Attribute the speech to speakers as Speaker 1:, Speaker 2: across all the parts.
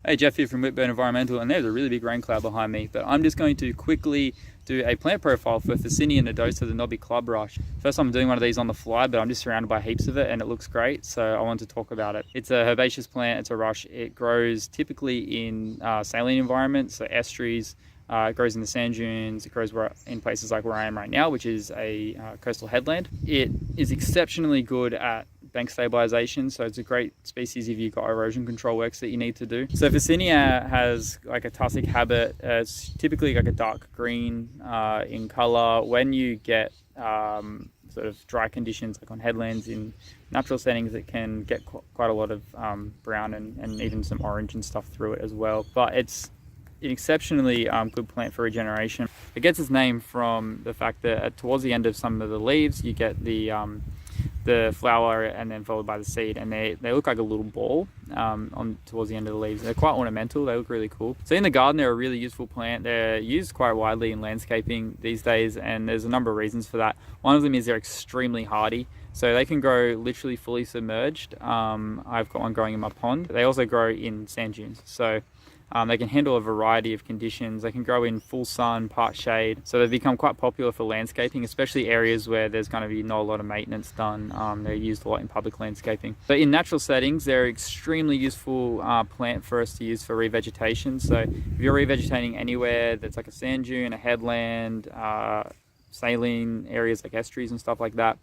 Speaker 1: Hey, Jeff here from Whitburn Environmental, and there's a really big rain cloud behind me, but I'm just going to quickly do a plant profile for Ficinia nodosa, the knobby club rush. First time I'm doing one of these on the fly, but I'm just surrounded by heaps of it and it looks great, so I want to talk about it. It's a herbaceous plant, it's a rush. It grows typically in saline environments, so estuaries. It grows in the sand dunes, it grows in places like where I am right now, which is a coastal headland. It is exceptionally good at bank stabilization, so it's a great species if you've got erosion control works that you need to do. So Ficinia has like a tussock habit. It's typically like a dark green in color. When you get sort of dry conditions like on headlands in natural settings, it can get quite a lot of brown and even some orange and stuff through it as well. But it's an exceptionally good plant for regeneration. It gets its name from the fact that towards the end of some of the leaves you get the flower and then followed by the seed, and they look like a little ball on towards the end of the leaves. They're quite ornamental, they look really cool. So in the garden they're a really useful plant. They're used quite widely in landscaping these days, and there's a number of reasons for that. One of them is they're extremely hardy, so they can grow literally fully submerged. I've got one growing in my pond. They also grow in sand dunes, so they can handle a variety of conditions. They can grow in full sun, part shade. So they've become quite popular for landscaping, especially areas where there's going to be not a lot of maintenance done. They're used a lot in public landscaping. But in natural settings, they're an extremely useful plant for us to use for revegetation. So if you're revegetating anywhere that's like a sand dune, a headland, saline areas like estuaries and stuff like that,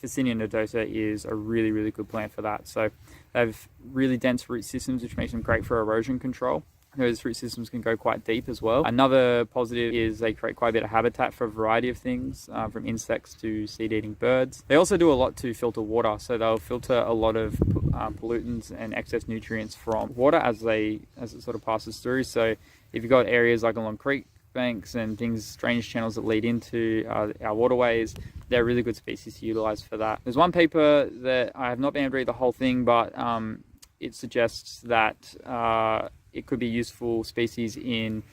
Speaker 1: Ficinia nodosa is a really, really good plant for that. So they have really dense root systems, which makes them great for erosion control. Those root systems can go quite deep as well. Another positive is they create quite a bit of habitat for a variety of things, from insects to seed-eating birds. They also do a lot to filter water, so they'll filter a lot of pollutants and excess nutrients from water as it sort of passes through. So if you've got areas like along creek banks and things, drainage channels that lead into our waterways, they're a really good species to utilize for that. There's one paper that I have not been able to read the whole thing, but it suggests that it could be useful species in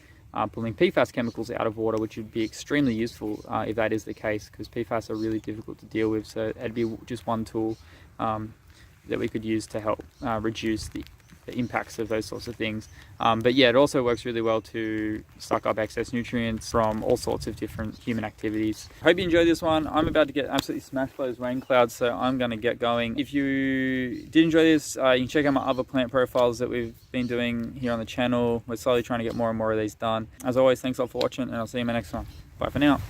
Speaker 1: pulling PFAS chemicals out of water, which would be extremely useful if that is the case, because PFAS are really difficult to deal with. So it'd be just one tool that we could use to help reduce the impacts of those sorts of things. But yeah, it also works really well to suck up excess nutrients from all sorts of different human activities. Hope you enjoyed this one. I'm about to get absolutely smashed by those rain clouds, so I'm going to get going. If you did enjoy this, you can check out my other plant profiles that we've been doing here on the channel. We're slowly trying to get more and more of these done. As always, thanks a lot for watching, and I'll see you in my next one. Bye for now.